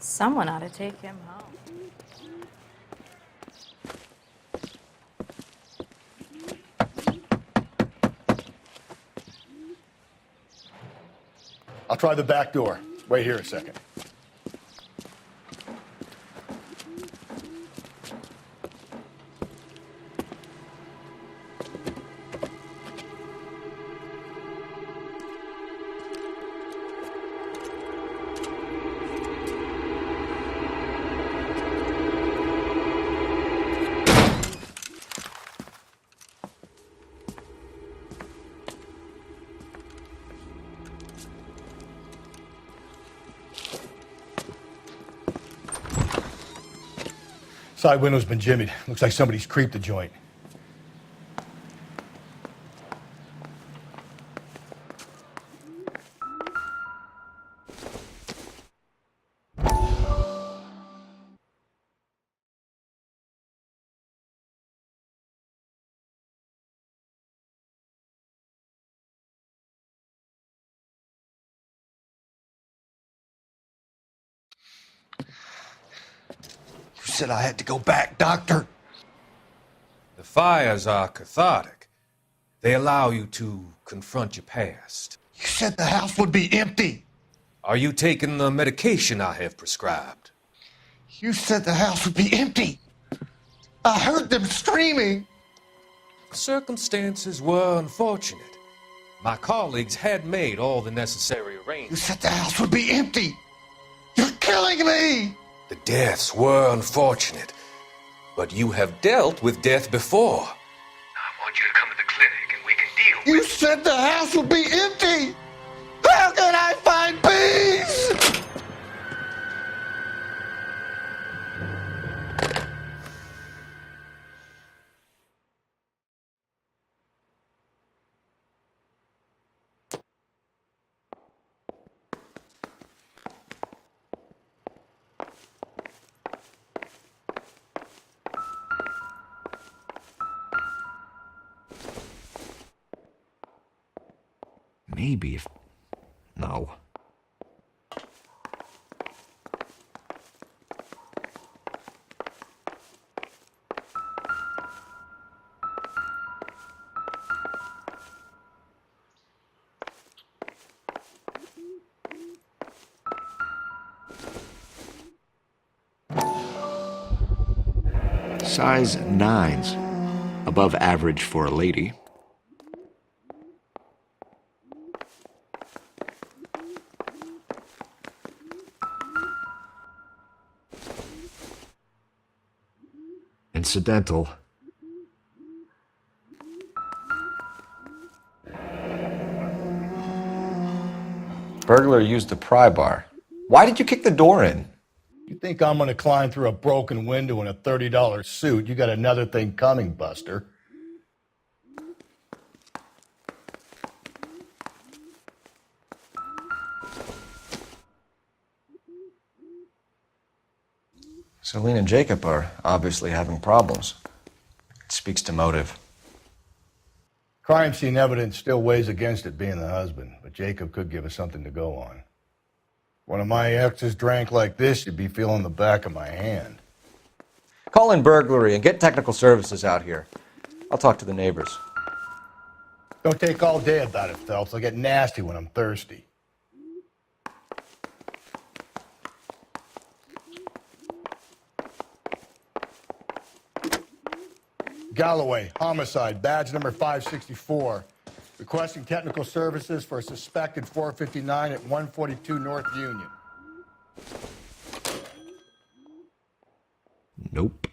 Someone ought to take him home. I'll try the back door. Wait here a second. Side window's been jimmied. Looks like somebody's creeped the joint. You said I had to go back, Doctor. The fires are cathartic. They allow you to confront your past. You said the house would be empty. Are you taking the medication I have prescribed? You said the house would be empty. I heard them screaming. Circumstances were unfortunate. My colleagues had made all the necessary You arrangements. said the house would be empty. You're killing me. The deaths were unfortunate, but you have dealt with death before. I want you to come to the clinic and we can deal You said the house would be empty. How can I find peace? Maybe if... No. Size 9s. Above average for a lady. Incidental. Burglar used the pry bar. Why did you kick the door in? You think I'm gonna climb through a broken window in a $30 suit? You got another thing coming, Buster. Celine and Jacob are obviously having problems. It speaks to motive. Crime scene evidence still weighs against it being the husband, but Jacob could give us something to go on. One of my exes drank like this, you'd be feeling the back of my hand. Call in burglary and get technical services out here. I'll talk to the neighbors. Don't take all day about it, Phelps. I'll get nasty when I'm thirsty. Galloway, homicide, badge number 564. Requesting technical services for a suspected 459 at 142 North Union. Nope.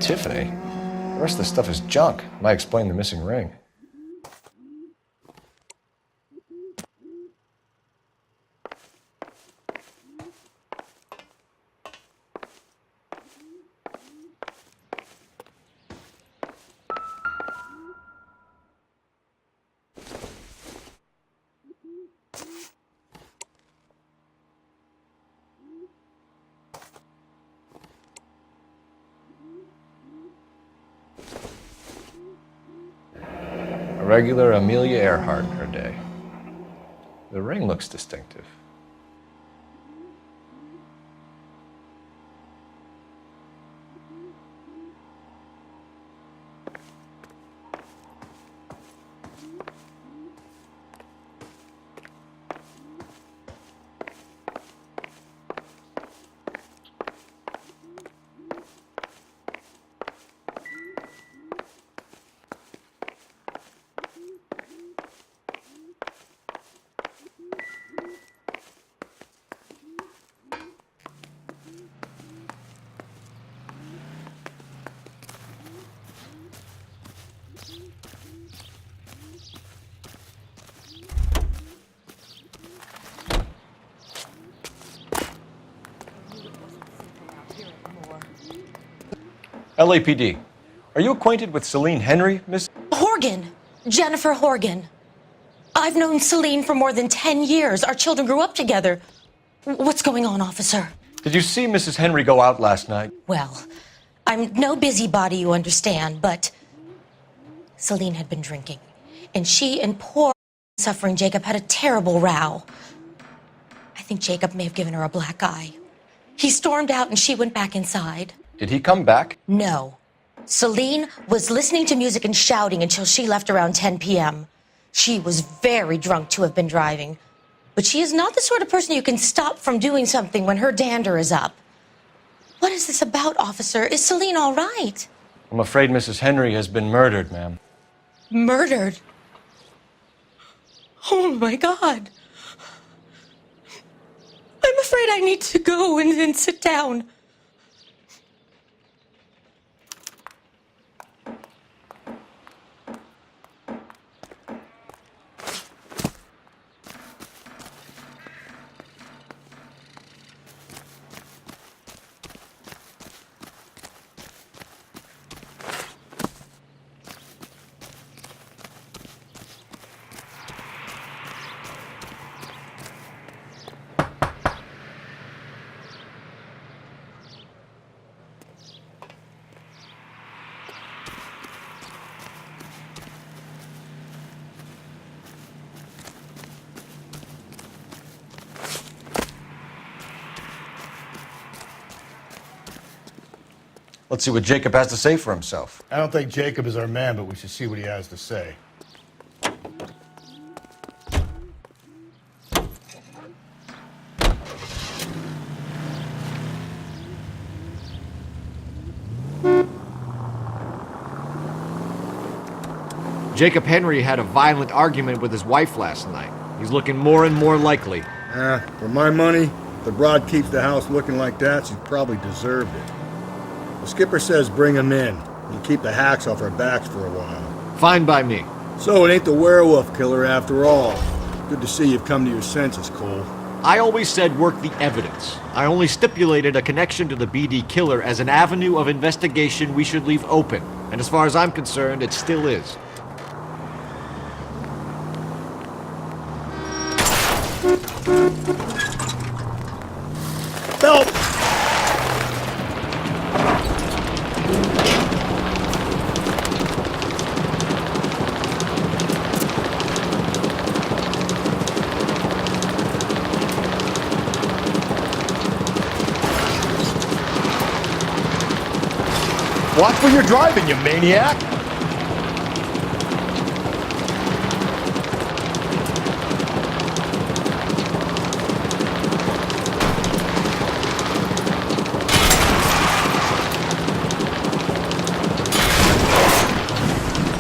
Tiffany? The rest of the stuff is junk. Might explain the missing ring. regular Amelia Earhart in her day. The ring looks distinctive. LAPD, are you acquainted with Celine Henry, Miss? Horgan. Jennifer Horgan. I've known Celine for more than 10 years. Our children grew up together. What's going on, officer? Did you see Mrs. Henry go out last night? Well, I'm no busybody, you understand, but Celine had been drinking. And she and poor suffering Jacob had a terrible row. I think Jacob may have given her a black eye. He stormed out and she went back inside. Did he come back? No. Celine was listening to music and shouting until she left around 10 p.m. She was very drunk to have been driving. But she is not the sort of person you can stop from doing something when her dander is up. What is this about, officer? Is Celine all right? I'm afraid Mrs. Henry has been murdered, ma'am. Murdered? Oh, my God. I'm afraid I need to go and sit down. Let's see what Jacob has to say for himself. I don't think Jacob is our man, but we should see what he has to say. Jacob Henry had a violent argument with his wife last night. He's looking more and more likely. For my money, if the broad keeps the house looking like that, she probably deserved it. The skipper says bring him in. We'll keep the hacks off our backs for a while. Fine by me. So it ain't the werewolf killer after all. Good to see you've come to your senses, Cole. I always said work the evidence. I only stipulated a connection to the BD killer as an avenue of investigation we should leave open. And as far as I'm concerned, it still is. Help! Watch where you're driving, you maniac!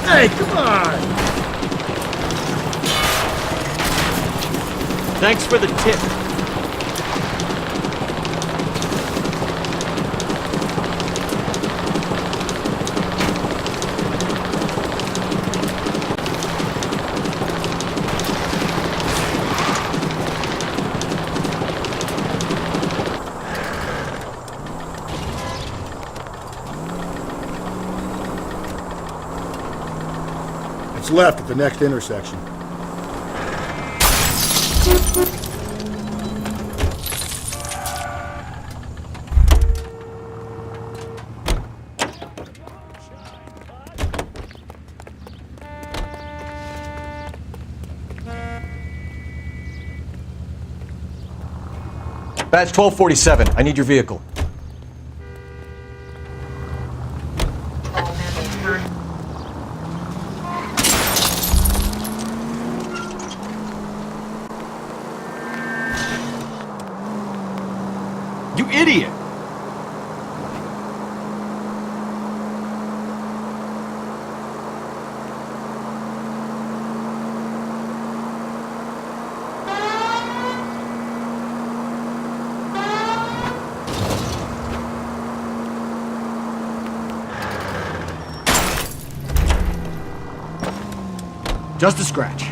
Hey, come on! Thanks for the tip. It's left at the next intersection. Badge 1247. I need your vehicle. You idiot! Just a scratch.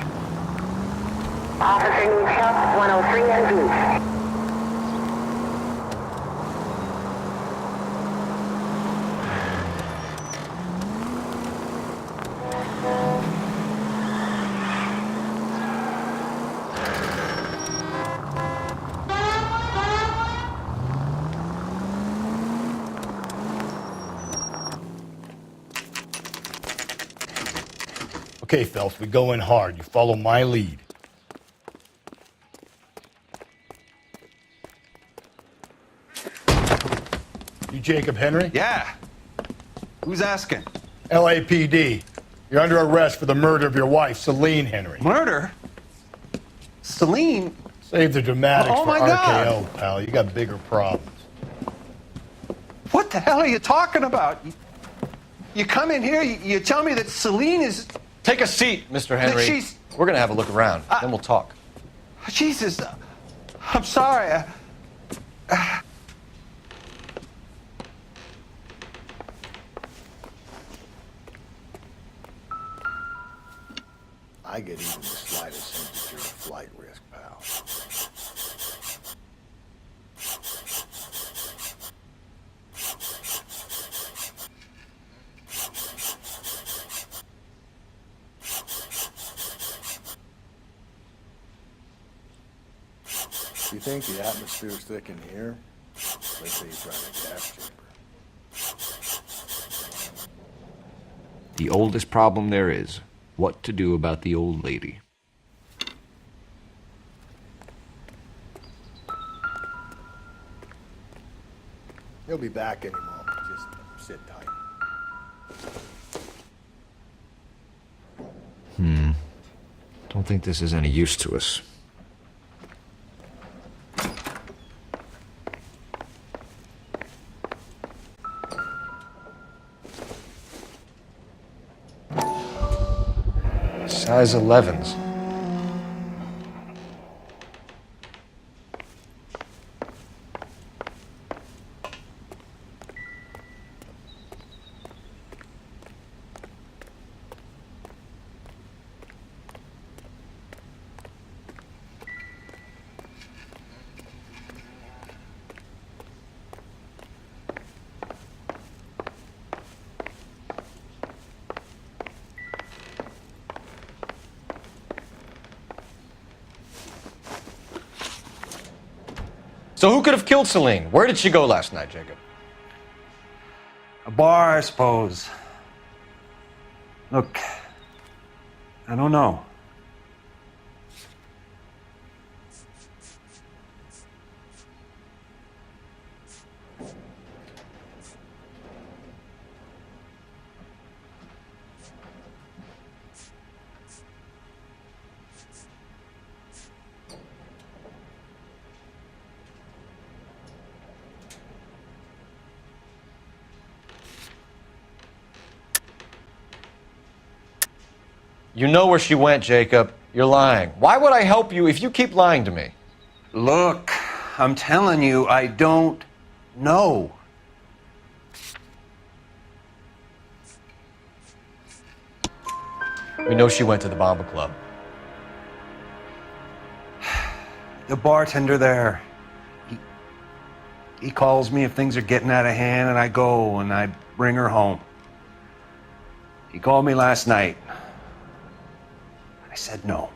Officer needs help, 103 and B. Okay, Phelps, we go in hard. You follow my lead. You Jacob Henry? Yeah. Who's asking? LAPD. You're under arrest for the murder of your wife, Celine Henry. Murder? Celine? Save the dramatics Oh, for my RKO, God. pal. You got bigger problems. What the hell are you talking about? You come in here, you tell me that Celine is... Take a seat, Mr. Henry. she's- We're gonna have a look around, then we'll talk. Jesus, I'm sorry. I get even the slightest sense that you're a flight risk, pal. You think the atmosphere's thick in here? Let's say you try a gas chamber. The oldest problem there is. What to do about the old lady. He'll be back any moment. Just sit tight. Don't think this is any use to us. Size 11s. So who could have killed Celine? Where did she go last night, Jacob? A bar, I suppose. Look, I don't know. You know where she went, Jacob. You're lying. Why would I help you if you keep lying to me? Look, I'm telling you, I don't know. We know she went to the Bomba Club. The bartender there, he calls me if things are getting out of hand, and I go and I bring her home. He called me last night. I said no.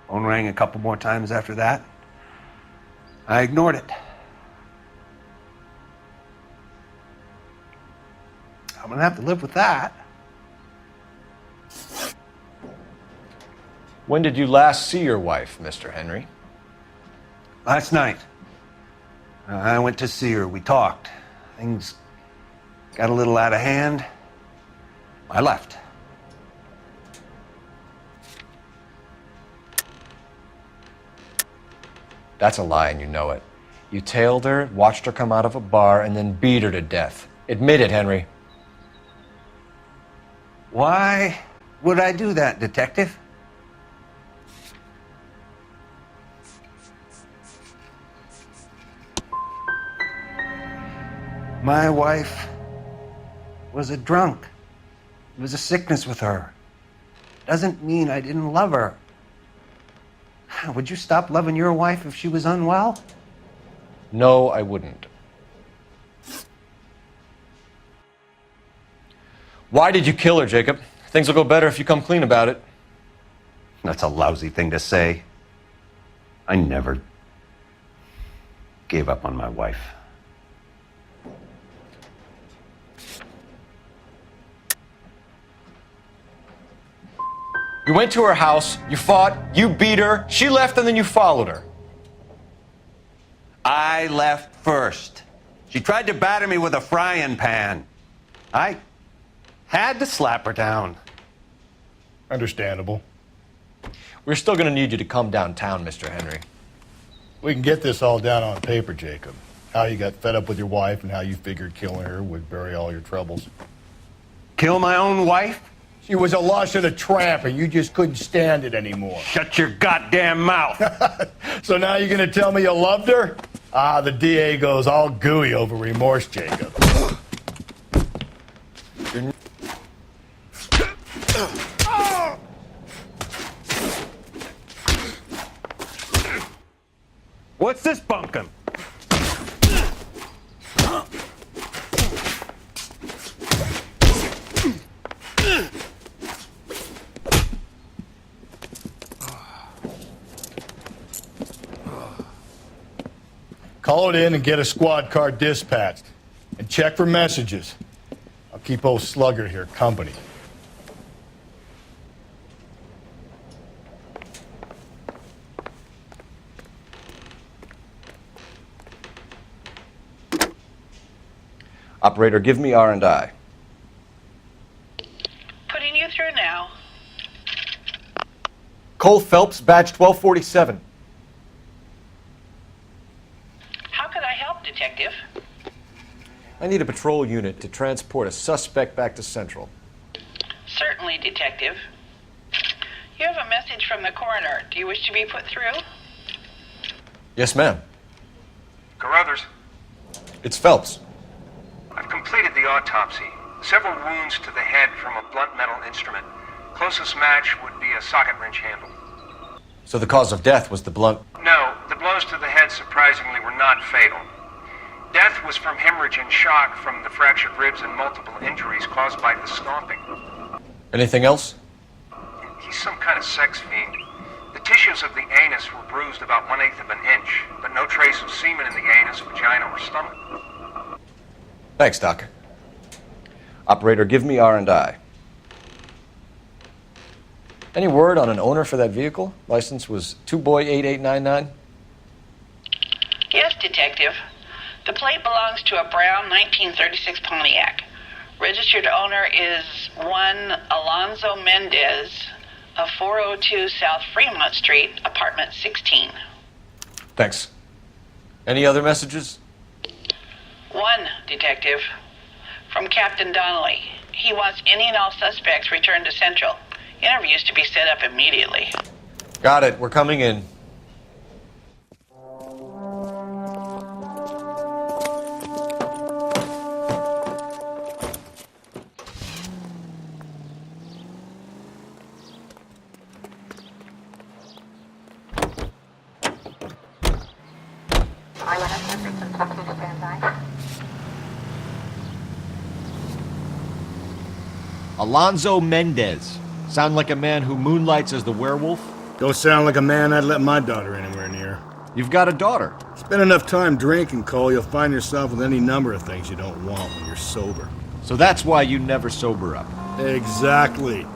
Phone rang a couple more times after that. I ignored it. I'm gonna have to live with that. When did you last see your wife, Mr. Henry? Last night, I went to see her. We talked. Things got a little out of hand. I left. That's a lie, and you know it. You tailed her, watched her come out of a bar, and then beat her to death. Admit it, Henry. Why would I do that, Detective? My wife was a drunk. It was a sickness with her. Doesn't mean I didn't love her. Would you stop loving your wife if she was unwell? No, I wouldn't. Why did you kill her, Jacob? Things will go better if you come clean about it. That's a lousy thing to say. I never gave up on my wife. You went to her house, you fought, you beat her, she left, and then you followed her. I left first. She tried to batter me with a frying pan. I had to slap her down. Understandable. We're still going to need you to come downtown, Mr. Henry. We can get this all down on paper, Jacob. How you got fed up with your wife and how you figured killing her would bury all your troubles. Kill my own wife? She was a lush and a tramp, and you just couldn't stand it anymore. Shut your goddamn mouth. So now you're going to tell me you loved her? Ah, the DA goes all gooey over remorse, Jacob. What's this bunkum? Call it in and get a squad car dispatched. And check for messages. I'll keep old Slugger here company. Operator, give me R&I. Putting you through now. Cole Phelps, badge 1247. How could I help, Detective? I need a patrol unit to transport a suspect back to Central. Certainly, Detective. You have a message from the coroner. Do you wish to be put through? Yes, ma'am. Carruthers, It's Phelps. I've completed the autopsy. Several wounds to the head from a blunt metal instrument. Closest match would be a socket wrench handle. So the cause of death was the blunt... No, the blows to the head surprisingly were not fatal. Death was from hemorrhage and shock from the fractured ribs and multiple injuries caused by the stomping. Anything else? He's some kind of sex fiend. The tissues of the anus were bruised about 1/8 of an inch, but no trace of semen in the anus, vagina, or stomach. Thanks, Doc. Operator, give me R&I. Any word on an owner for that vehicle? License was 2boy8899. Yes, Detective. The plate belongs to a brown 1936 Pontiac. Registered owner is one Alonzo Mendez of 402 South Fremont Street, apartment 16. Thanks. Any other messages? One, Detective. From Captain Donnelly. He wants any and all suspects returned to Central. Interviews to be set up immediately. Got it. We're coming in. Alonzo Mendez. Sound like a man who moonlights as the werewolf? Don't sound like a man I'd let my daughter anywhere near. You've got a daughter. Spend enough time drinking, Cole, you'll find yourself with any number of things you don't want when you're sober. So that's why you never sober up. Exactly.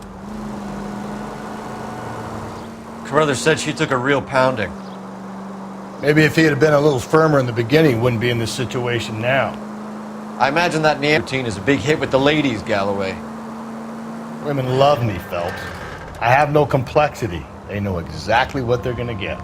Carruthers said she took a real pounding. Maybe if he had been a little firmer in the beginning, he wouldn't be in this situation now. I imagine that Neanderthal routine is a big hit with the ladies, Galloway. Women love me, Phelps. I have no complexity. They know exactly what they're gonna get.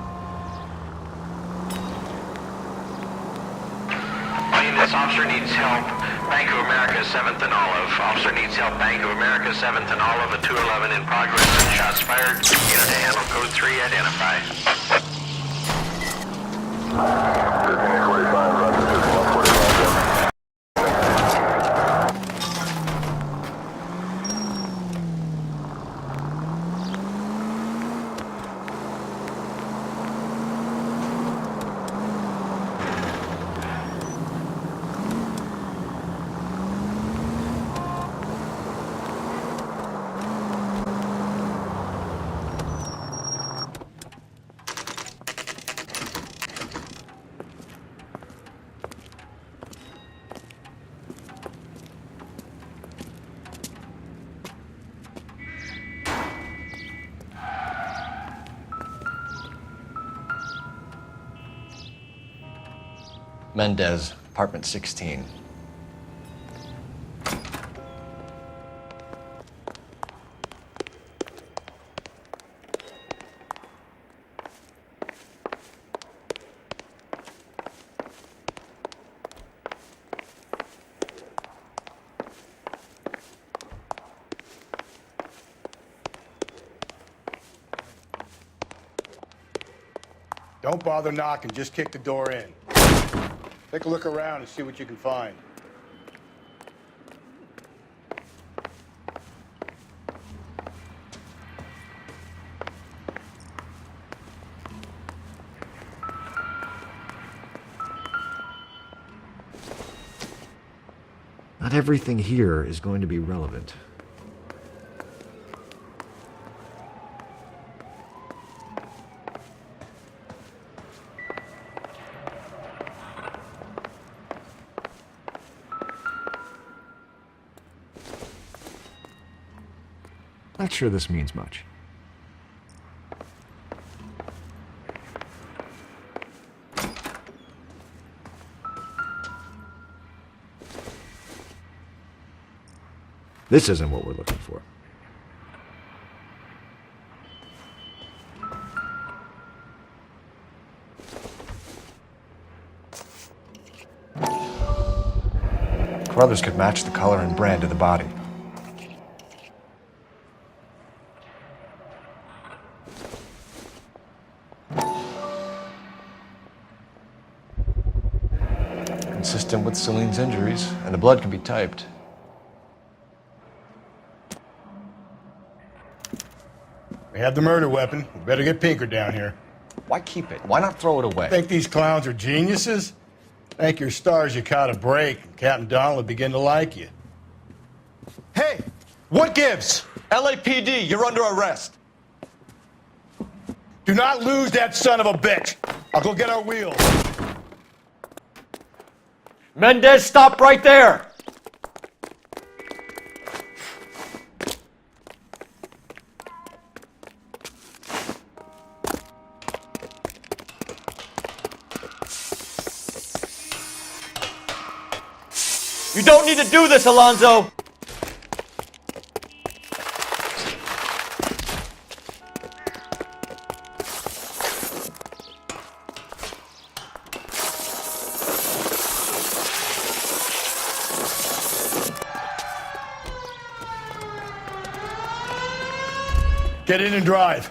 This officer needs help. Bank of America, 7th and Olive. Officer needs help. Bank of America, 7th and Olive, at 211 in progress. Shots fired. Unit to handle code 3, identify. Mendez, apartment 16. Don't bother knocking, just kick the door in. Take a look around and see what you can find. Not everything here is going to be relevant. Not sure this means much. This isn't what we're looking for. Carruthers could match the color and brand of the body. Consistent with Celine's injuries, and the blood can be typed. We have the murder weapon. We better get Pinker down here. Why keep it? Why not throw it away? Think these clowns are geniuses? Thank your stars you caught a break, and Captain Donald will begin to like you. Hey! What gives? LAPD, you're under arrest. Do not lose that son of a bitch. I'll go get our wheels. Mendez, stop right there! You don't need to do this, Alonzo! Get in and drive.